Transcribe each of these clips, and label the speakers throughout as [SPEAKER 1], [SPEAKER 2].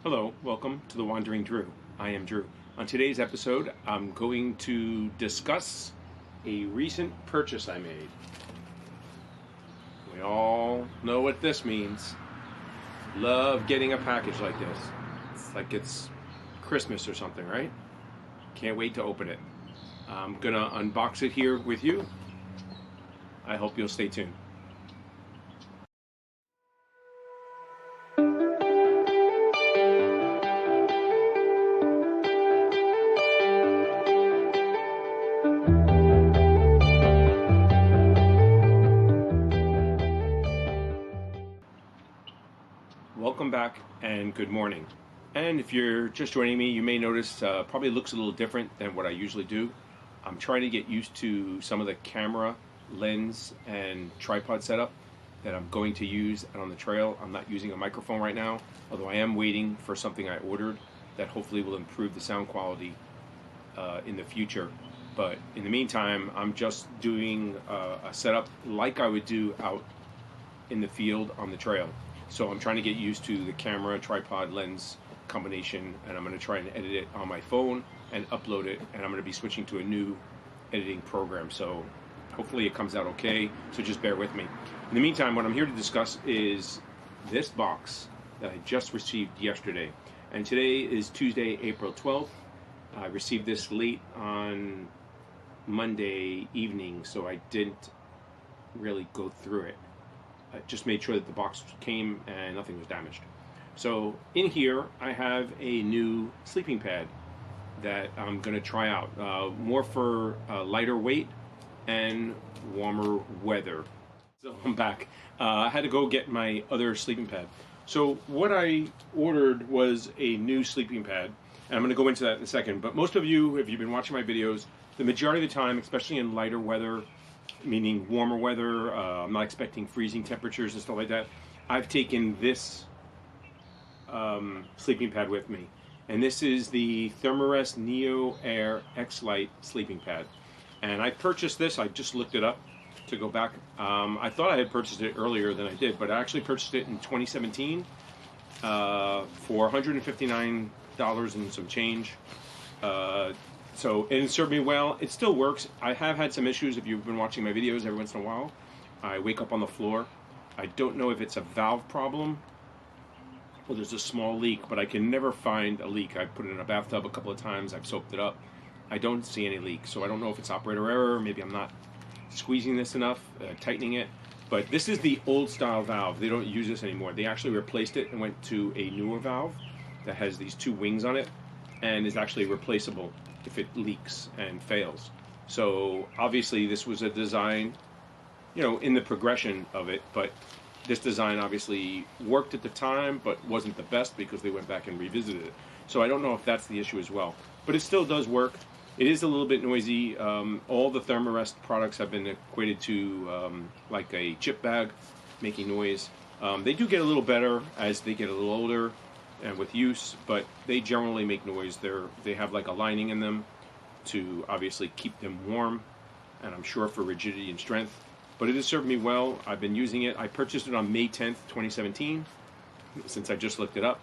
[SPEAKER 1] Hello, welcome to The Wandering Drew. I am Drew. On today's episode, I'm going to discuss a recent purchase I made. We all know what this means. Love getting a package like this. It's like it's Christmas or something, right? Can't wait to open it. I'm gonna unbox it here with you. I hope you'll stay tuned. Welcome back and good morning. And if you're just joining me, you may notice probably looks a little different than what I usually do. I'm trying to get used to some of the camera, lens, and tripod setup that I'm going to use on the trail. I'm not using a microphone right now, although I am waiting for something I ordered that hopefully will improve the sound quality in the future. But in the meantime, I'm just doing a setup like I would do out in the field on the trail. So I'm trying to get used to the camera, tripod, lens combination, and I'm going to try and edit it on my phone and upload it, and I'm going to be switching to a new editing program. So hopefully it comes out okay, so just bear with me. In the meantime, what I'm here to discuss is this box that I just received yesterday. And today is Tuesday, April 12th. I received this late on Monday evening, so I didn't really go through it. I just made sure that the box came and nothing was damaged. So in here I have a new sleeping pad that I'm going to try out, more for lighter weight and warmer weather. So I'm back. I had to go get my other sleeping pad. So what I ordered was a new sleeping pad, and I'm going to go into that in a second. But most of you, if you've been watching my videos, the majority of the time, especially in lighter weather, meaning warmer weather, I'm not expecting freezing temperatures and stuff like that, I've taken this sleeping pad with me. And this is the Thermarest Neo Air X-Lite sleeping pad. And I purchased this, I just looked it up to go back. I thought I had purchased it earlier than I did, but I actually purchased it in 2017 for $159 and some change. So it served me well. It still works. I have had some issues if you've been watching my videos every once in a while. I wake up on the floor. I don't know if it's a valve problem or there's a small leak, but I can never find a leak. I've put it in a bathtub a couple of times. I've soaked it up. I don't see any leak. So I don't know if it's operator error. Maybe I'm not squeezing this enough, tightening it. But this is the old style valve. They don't use this anymore. They actually replaced it and went to a newer valve that has these two wings on it and is actually replaceable if it leaks and fails. So obviously this was a design, in the progression of it, but this design obviously worked at the time, but wasn't the best because they went back and revisited it. So I don't know if that's the issue as well, but it still does work. It is a little bit noisy. All the Thermarest products have been equated to like a chip bag making noise. They do get a little better as they get a little older and with use, but they generally make noise. They have like a lining in them to obviously keep them warm, and I'm sure for rigidity and strength. But it has served me well. I've been using it. I purchased it on May 10th, 2017, since I just looked it up.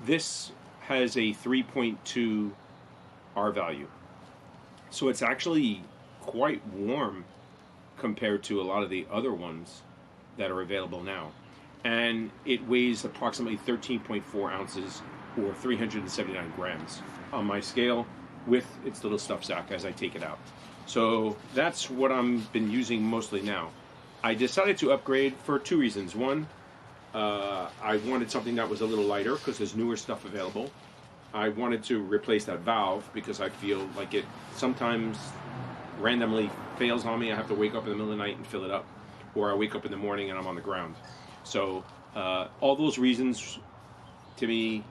[SPEAKER 1] This has a 3.2 R value. So it's actually quite warm compared to a lot of the other ones that are available now. And it weighs approximately 13.4 ounces or 379 grams on my scale with its little stuff sack as I take it out. So that's what I've been using mostly now. I decided to upgrade for two reasons. One, I wanted something that was a little lighter because there's newer stuff available. I wanted to replace that valve because I feel like it sometimes randomly fails on me. I have to wake up in the middle of the night and fill it up, or I wake up in the morning and I'm on the ground. So all those reasons to me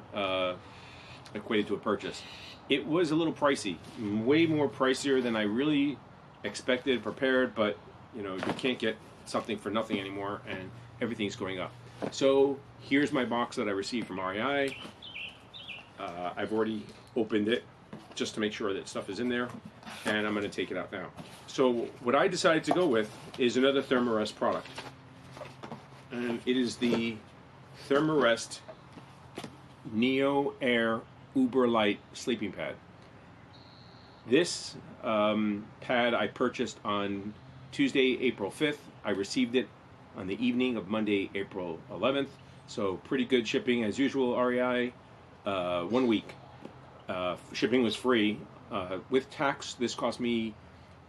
[SPEAKER 1] equated to a purchase. It was a little pricey, way more pricier than I really expected, prepared, but you can't get something for nothing anymore, and everything's going up. So here's my box that I received from REI. I've already opened it just to make sure that stuff is in there, and I'm going to take it out now. So what I decided to go with is another Thermarest product, and it is the Thermarest Neo Air Uber Light sleeping pad. This pad I purchased on Tuesday, April 5th. I received it on the evening of Monday, April 11th. So pretty good shipping as usual, REI. 1 week. Shipping was free. With tax, this cost me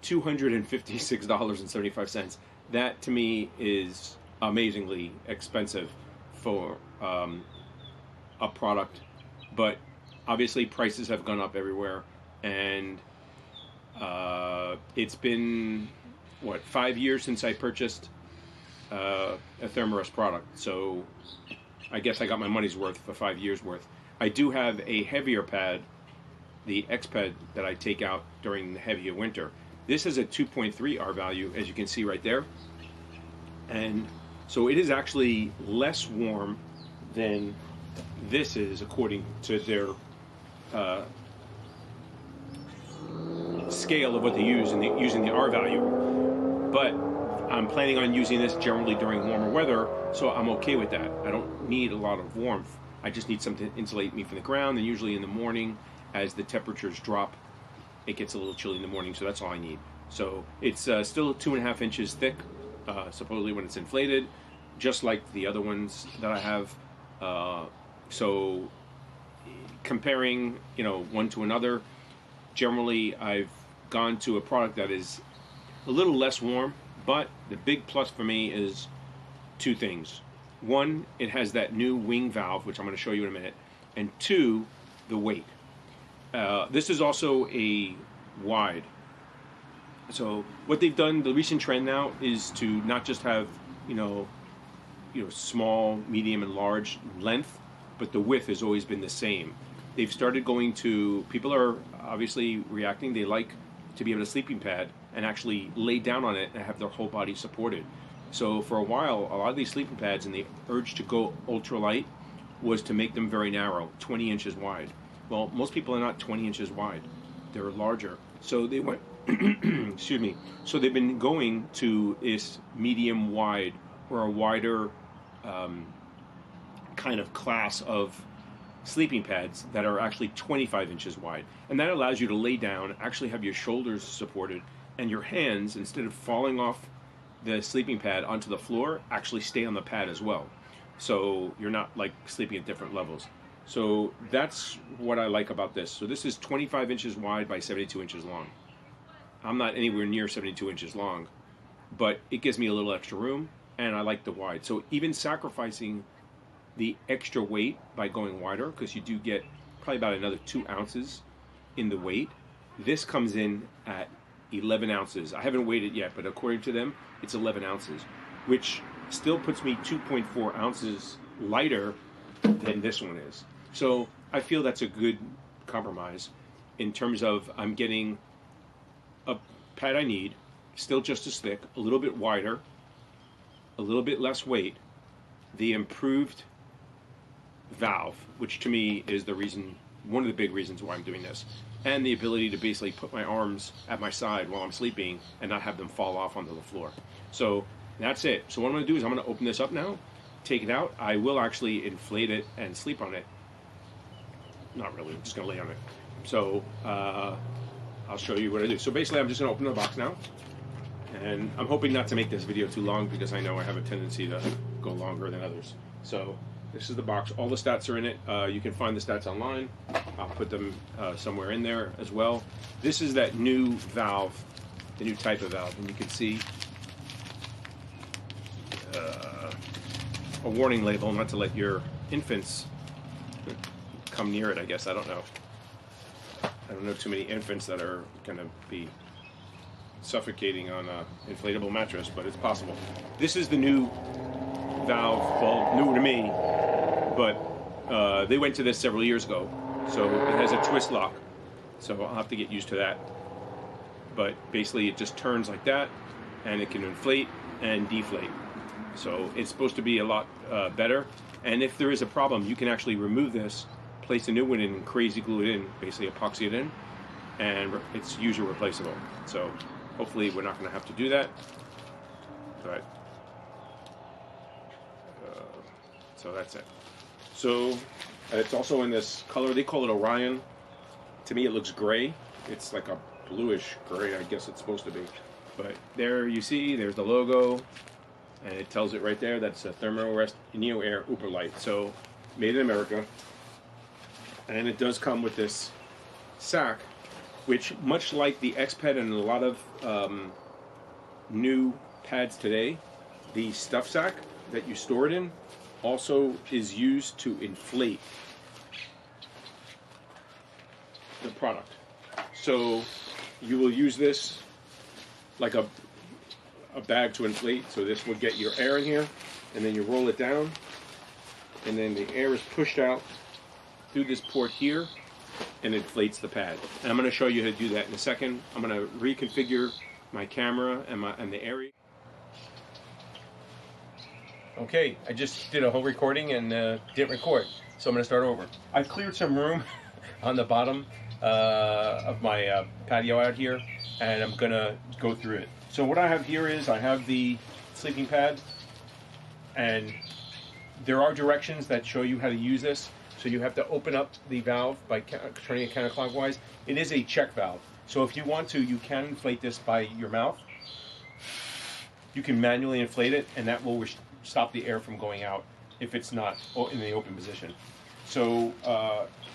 [SPEAKER 1] $256.75. That to me is amazingly expensive for a product, but obviously prices have gone up everywhere, and it's been 5 years since I purchased a Thermarest product, so I guess I got my money's worth for 5 years worth. I do have a heavier pad, the X-Pad, that I take out during the heavier winter. This is a 2.3 R value, as you can see right there, and so it is actually less warm than this is, according to their scale of what they use, and using the R value. But I'm planning on using this generally during warmer weather, so I'm okay with that. I don't need a lot of warmth. I just need something to insulate me from the ground, and usually in the morning, as the temperatures drop, it gets a little chilly in the morning, so that's all I need. So it's still 2.5 inches thick, supposedly when it's inflated, just like the other ones that I have. So comparing, one to another, generally I've gone to a product that is a little less warm, but the big plus for me is two things. One, it has that new wing valve, which I'm going to show you in a minute, and two, the weight. This is also a wide. So what they've done, the recent trend now, is to not just have, small, medium, and large length, but the width has always been the same. They've started going to, people are obviously reacting, they like to be able to sleeping pad and actually lay down on it and have their whole body supported. So for a while, a lot of these sleeping pads, and the urge to go ultralight was to make them very narrow, 20 inches wide. Well, most people are not 20 inches wide. They're larger. So they went, excuse me, so they've been going to this medium wide, or a wider kind of class of sleeping pads that are actually 25 inches wide. And that allows you to lay down, actually have your shoulders supported, and your hands, instead of falling off the sleeping pad onto the floor, actually stay on the pad as well. So you're not like sleeping at different levels. So that's what I like about this. So this is 25 inches wide by 72 inches long. I'm not anywhere near 72 inches long, but it gives me a little extra room, and I like the wide. So even sacrificing the extra weight by going wider, because you do get probably about another 2 ounces in the weight, this comes in at 11 ounces. I haven't weighed it yet, but according to them, it's 11 ounces, which still puts me 2.4 ounces lighter than this one is. So I feel that's a good compromise in terms of I'm getting a pad I need, still just as thick, a little bit wider, a little bit less weight, the improved valve, which to me is the reason, one of the big reasons why I'm doing this, and the ability to basically put my arms at my side while I'm sleeping and not have them fall off onto the floor. So that's it. So what I'm going to do is I'm going to open this up now, take it out. I will actually inflate it and sleep on it. Not really, I'm just going to lay on it. So I'll show you what I do. So basically I'm just going to open the box now, and I'm hoping not to make this video too long, because I know I have a tendency to go longer than others. So this is the box. All the stats are in it. You can find the stats online. I'll put them somewhere in there as well. This is that new valve, the new type of valve, and you can see a warning label not to let your infants come near it, I guess. I don't know. I don't know too many infants that are going to be suffocating on an inflatable mattress, but it's possible. This is the new valve, well, new to me, but they went to this several years ago. So it has a twist lock, so I'll have to get used to that. But basically it just turns like that, and it can inflate and deflate. So it's supposed to be a lot better. And if there is a problem, you can actually remove this, place a new one in, and crazy glue it in, basically epoxy it in, and it's user replaceable. So hopefully we're not going to have to do that. But so that's it. So It's also in this color. They call it Orion. To me, it looks gray. It's like a bluish gray, I guess it's supposed to be. But there you see, there's the logo, and it tells it right there that's a Thermarest Neo Air Uberlight. So, made in America. And it does come with this sack, which, much like the X-Pad and a lot of new pads today, the stuff sack that you store it in also is used to inflate the product. So you will use this like a bag to inflate. So this would get your air in here, and then you roll it down, and then the air is pushed out through this port here and inflates the pad. And I'm going to show you how to do that in a second. I'm going to reconfigure my camera and the area. Okay, I just did a whole recording and didn't record, so I'm going to start over. I cleared some room on the bottom of my patio out here, and I'm going to go through it. So what I have here is I have the sleeping pad, and there are directions that show you how to use this. So you have to open up the valve by turning it counterclockwise. It is a check valve, so if you want to, you can inflate this by your mouth. You can manually inflate it, and that will stop the air from going out if it's not in the open position. So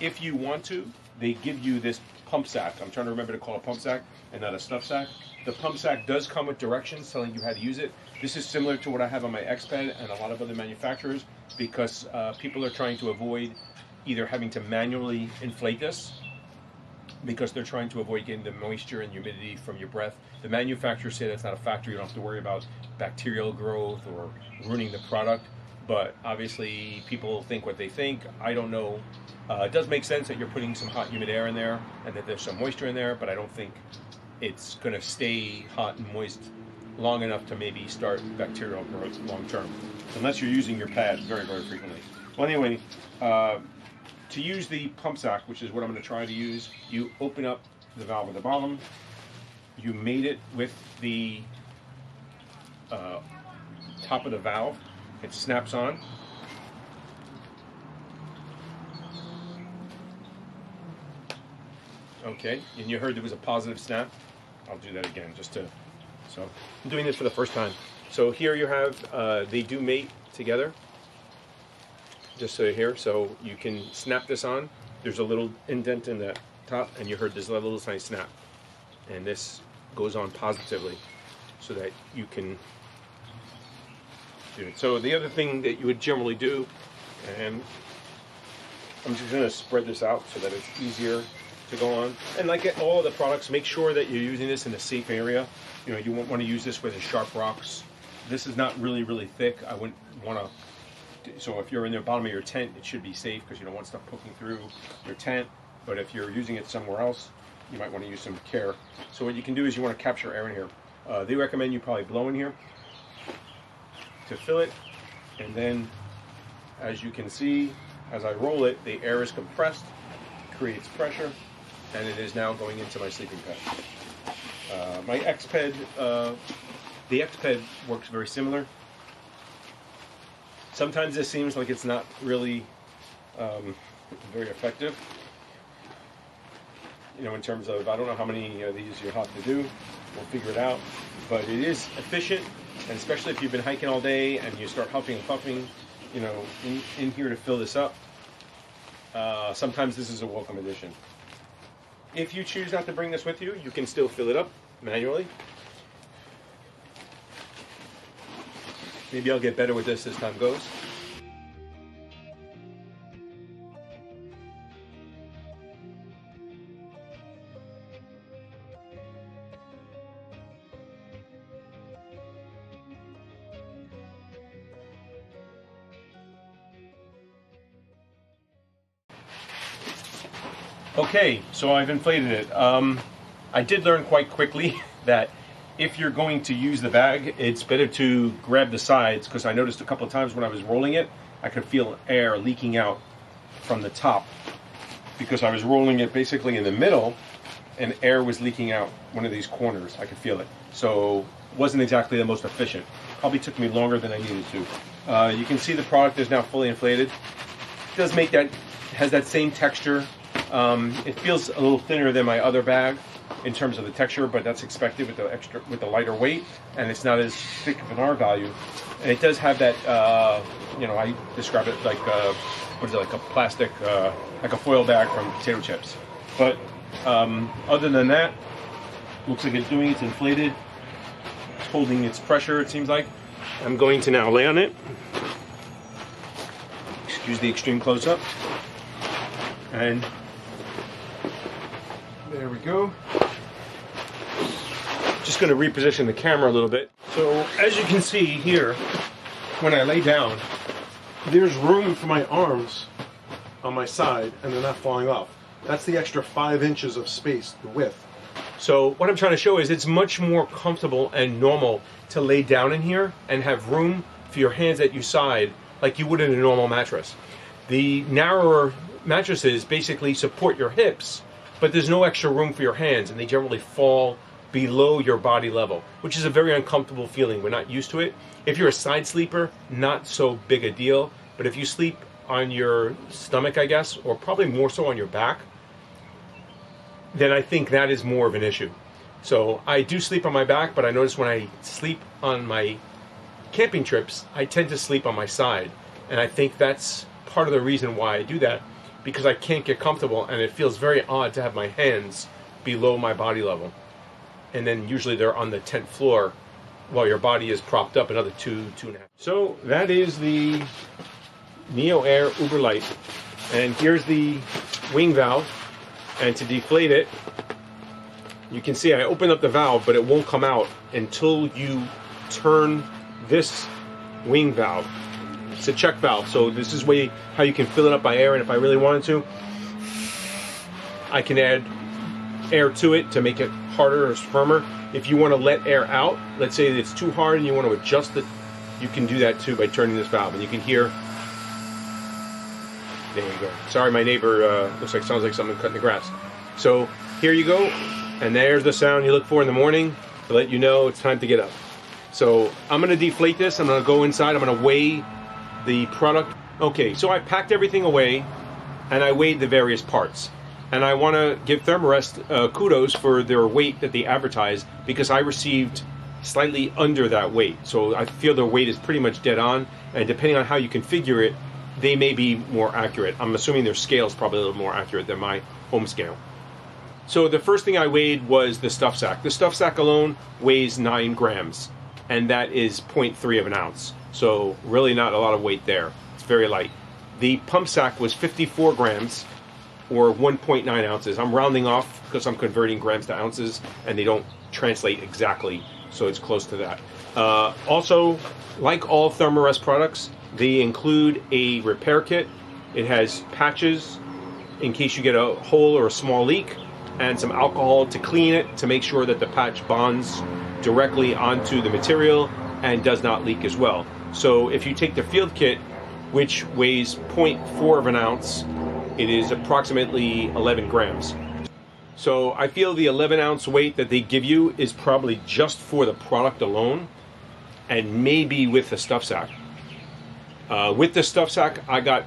[SPEAKER 1] if you want to, they give you this pump sack. I'm trying to remember to call it a pump sack and not a stuff sack. The pump sack does come with directions telling you how to use it. This is similar to what I have on my X-Pad and a lot of other manufacturers, because people are trying to avoid either having to manually inflate this, because they're trying to avoid getting the moisture and humidity from your breath. The manufacturers say that's not a factor. You don't have to worry about bacterial growth or ruining the product. But obviously, people think what they think. I don't know. It does make sense that you're putting some hot, humid air in there and that there's some moisture in there, but I don't think it's going to stay hot and moist long enough to maybe start bacterial growth long term, unless you're using your pad very, very frequently. Well, anyway, to use the pump sack, which is what I'm going to try to use, you open up the valve at the bottom, you mate it with the top of the valve, it snaps on. Okay, and you heard there was a positive snap. I'll do that again so I'm doing this for the first time. So here you have, they do mate together. Just so here, so you can snap this on. There's a little indent in the top, and you heard this little tiny snap. And this goes on positively so that you can do it. So the other thing that you would generally do, and I'm just going to spread this out so that it's easier to go on. And like all the products, make sure that you're using this in a safe area. You know, you won't want to use this where there's sharp rocks. This is not really, really thick. I wouldn't want to. So if you're in the bottom of your tent, it should be safe because you don't want stuff poking through your tent. But if you're using it somewhere else, you might want to use some care. So what you can do is you want to capture air in here. They recommend you probably blow in here to fill it. And then, as you can see, as I roll it, the air is compressed, creates pressure, and it is now going into my sleeping pad. My X-Pad, the X-Pad works very similar. Sometimes it seems like it's not really very effective. You know, in terms of, I don't know how many of these you have to do. We'll figure it out. But it is efficient, and especially if you've been hiking all day and you start huffing and puffing, you know, in here to fill this up. Sometimes this is a welcome addition. If you choose not to bring this with you, you can still fill it up manually. Maybe I'll get better with this as time goes. Okay, so I've inflated it. I did learn quite quickly that if you're going to use the bag, it's better to grab the sides, because I noticed a couple of times when I was rolling it, I could feel air leaking out from the top because I was rolling it basically in the middle and air was leaking out one of these corners. I could feel it. So it wasn't exactly the most efficient. Probably took me longer than I needed to. You can see the product is now fully inflated. It does make that has that same texture. It feels a little thinner than my other bag in terms of the texture, but that's expected with the lighter weight, and it's not as thick of an R value. And it does have that, I describe it like like a plastic, like a foil bag from potato chips. But other than that, looks like it's doing it's inflated. It's holding its pressure, it seems like. I'm going to now lay on it. Excuse the extreme close-up. And there we go. Just going to reposition the camera a little bit. So as you can see here, when I lay down, there's room for my arms on my side and they're not falling off. That's the extra 5 inches of space, the width. So what I'm trying to show is it's much more comfortable and normal to lay down in here and have room for your hands at your side like you would in a normal mattress. The narrower mattresses basically support your hips, but there's no extra room for your hands, and they generally fall below your body level, which is a very uncomfortable feeling. We're not used to it. If you're a side sleeper, not so big a deal, but if you sleep on your stomach, I guess, or probably more so on your back, then I think that is more of an issue. So I do sleep on my back, but I notice when I sleep on my camping trips, I tend to sleep on my side, and I think that's part of the reason why I do that, because I can't get comfortable, and it feels very odd to have my hands below my body level. And then usually they're on the tent floor while your body is propped up another 2.5. So that is the Neo Air Uberlight. And here's the wing valve. And to deflate it, you can see I opened up the valve, but it won't come out until you turn this wing valve. It's a check valve, so this is how you can fill it up by air, and if I really wanted to, I can add air to it to make it harder or firmer. If you want to let air out, let's say it's too hard and you want to adjust it, you can do that too by turning this valve, and you can hear. There you go. Sorry, my neighbor sounds like someone cutting the grass. So here you go, and there's the sound you look for in the morning to let you know it's time to get up. So I'm going to deflate this. I'm going to go inside. I'm going to weigh the product. Okay, so I packed everything away, and I weighed the various parts. And I want to give Thermarest kudos for their weight that they advertised, because I received slightly under that weight. So I feel their weight is pretty much dead on, and depending on how you configure it, they may be more accurate. I'm assuming their scale is probably a little more accurate than my home scale. So the first thing I weighed was the stuff sack. The stuff sack alone weighs 9 grams, and that is 0.3 of an ounce. So really not a lot of weight there. It's very light. The pump sack was 54 grams, or 1.9 ounces. I'm rounding off because I'm converting grams to ounces, and they don't translate exactly, so it's close to that. Also, like all Thermarest products, they include a repair kit. It has patches in case you get a hole or a small leak, and some alcohol to clean it to make sure that the patch bonds directly onto the material and does not leak as well. So if you take the field kit, which weighs 0.4 of an ounce, it is approximately 11 grams. So I feel the 11 ounce weight that they give you is probably just for the product alone, and maybe with the stuff sack. With the stuff sack, I got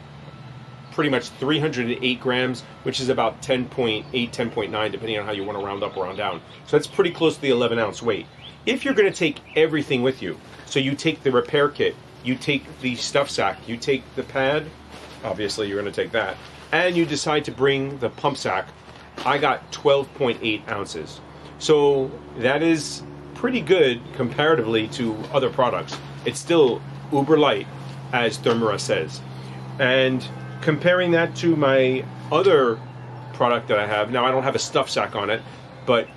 [SPEAKER 1] pretty much 308 grams, which is about 10.8, 10.9, depending on how you want to round up or round down. So that's pretty close to the 11 ounce weight. If you're going to take everything with you, so you take the repair kit, you take the stuff sack, you take the pad, obviously you're going to take that, and you decide to bring the pump sack, I got 12.8 ounces. So that is pretty good comparatively to other products. It's still uber light, as Thermarest says. And comparing that to my other product that I have, now I don't have a stuff sack on it, but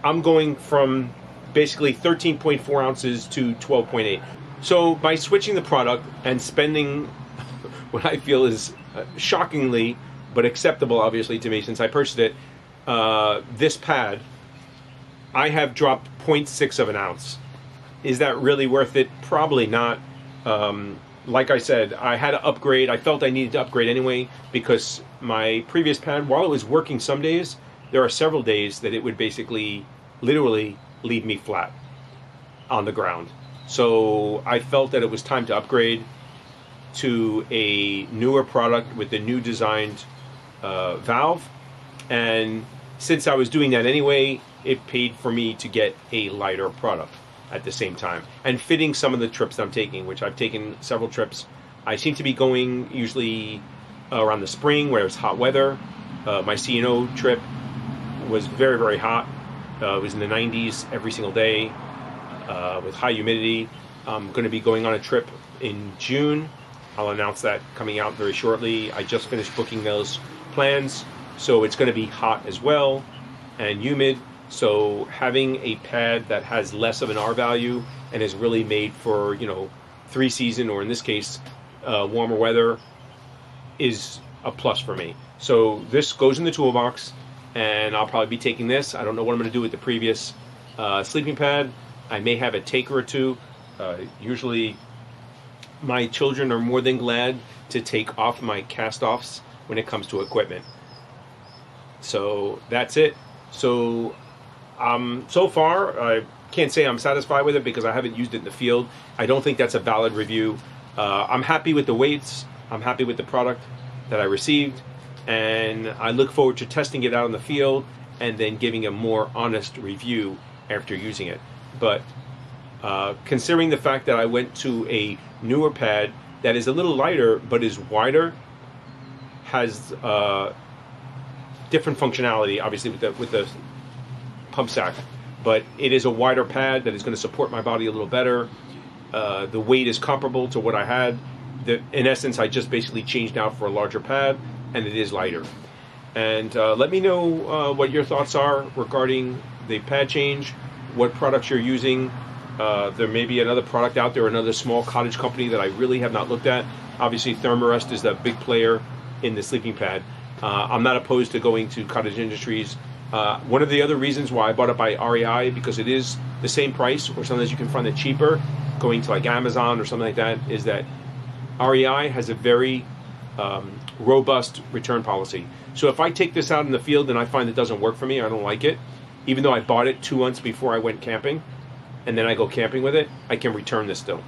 [SPEAKER 1] I'm going from basically 13.4 ounces to 12.8. So by switching the product and spending what I feel is shockingly, but acceptable obviously to me since I purchased it, this pad, I have dropped 0.6 of an ounce. Is that really worth it? Probably not. Like I said, I had to upgrade. I felt I needed to upgrade anyway because my previous pad, while it was working some days, there are several days that it would basically, literally leave me flat on the ground. So I felt that it was time to upgrade to a newer product with the new designed valve, and since I was doing that anyway, it paid for me to get a lighter product at the same time, and fitting some of the trips that I'm taking, which I've taken several trips. I seem to be going usually around the spring where it's hot weather. My C&O trip was very, very hot. It was in the 90s every single day with high humidity. I'm going to be going on a trip in June. I'll announce that coming out very shortly. I just finished booking those plans, so it's going to be hot as well and humid. So having a pad that has less of an R value and is really made for, 3-season, or in this case, warmer weather, is a plus for me. So this goes in the toolbox, and I'll probably be taking this. I don't know what I'm going to do with the previous sleeping pad. I may have a taker or two. Usually my children are more than glad to take off my cast-offs when it comes to equipment. So that's it. So so far, I can't say I'm satisfied with it because I haven't used it in the field. I don't think that's a valid review. I'm happy with the weights. I'm happy with the product that I received, and I look forward to testing it out in the field and then giving a more honest review after using it. But considering the fact that I went to a newer pad that is a little lighter but is wider, has different functionality, obviously with the pump sack, but it is a wider pad that is going to support my body a little better. The weight is comparable to what I had. In essence, I just basically changed out for a larger pad, and it is lighter. And let me know what your thoughts are regarding the pad change, what products you're using. There may be another product out there, another small cottage company that I really have not looked at. Obviously, Thermarest is the big player in the sleeping pad. I'm not opposed to going to Cottage Industries. One of the other reasons why I bought it by REI, because it is the same price, or sometimes you can find it cheaper, going to like Amazon or something like that, is that REI has a very robust return policy. So if I take this out in the field and I find it doesn't work for me, I don't like it, even though I bought it 2 months before I went camping, and then I go camping with it, I can return this still.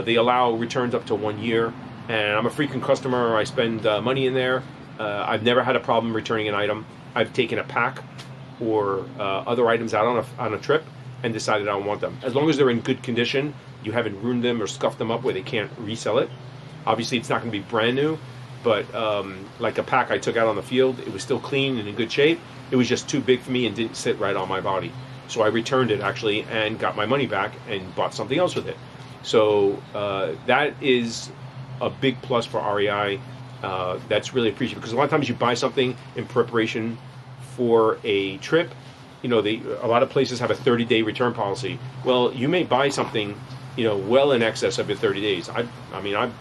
[SPEAKER 1] They allow returns up to 1 year, and I'm a frequent customer. I spend money in there. I've never had a problem returning an item. I've taken a pack or other items out on a trip and decided I don't want them. As long as they're in good condition, you haven't ruined them or scuffed them up where they can't resell it. Obviously, it's not going to be brand new, but like a pack I took out on the field, it was still clean and in good shape. It was just too big for me and didn't sit right on my body. So I returned it actually and got my money back and bought something else with it. So that is a big plus for REI. That's really appreciated, because a lot of times you buy something in preparation for a trip. A lot of places have a 30-day return policy. Well, you may buy something, well in excess of your 30 days. I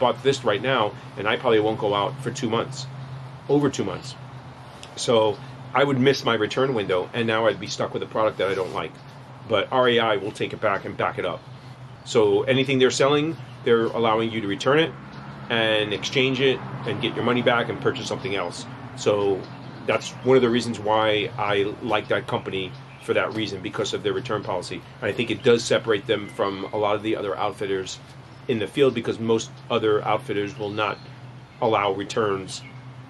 [SPEAKER 1] bought this right now, and I probably won't go out for 2 months, over 2 months. So I would miss my return window, and now I'd be stuck with a product that I don't like. But REI will take it back and back it up. So anything they're selling, they're allowing you to return it and exchange it and get your money back and purchase something else. So that's one of the reasons why I like that company, for that reason, because of their return policy. And I think it does separate them from a lot of the other outfitters in the field, because most other outfitters will not allow returns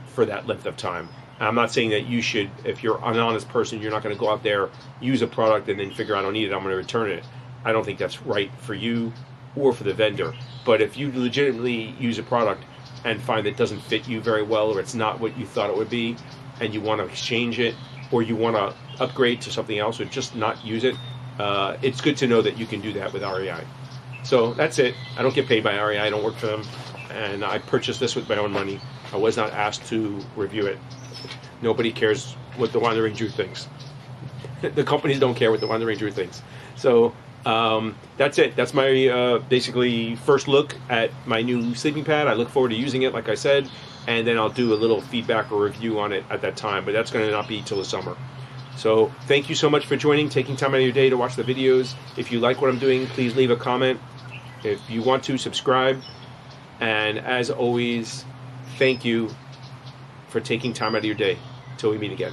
[SPEAKER 1] for that length of time. And I'm not saying that you should, if you're an honest person, you're not going to go out there, use a product, and then figure I don't need it, I'm going to return it. I don't think that's right for you or for the vendor. But if you legitimately use a product and find that it doesn't fit you very well, or it's not what you thought it would be, and you want to exchange it, or you want to upgrade to something else, or just not use it, it's good to know that you can do that with REI. So that's it. I don't get paid by REI. I don't work for them. And I purchased this with my own money. I was not asked to review it. Nobody cares what the Wandering Jew thinks. The companies don't care what the Wandering Jew thinks. So that's it. That's my basically first look at my new sleeping pad. I look forward to using it, like I said, and then I'll do a little feedback or review on it at that time, but that's going to not be till the summer. So thank you so much for joining, taking time out of your day to watch the videos. If you like what I'm doing, please leave a comment. If you want to, subscribe. And as always, thank you for taking time out of your day. Till we meet again.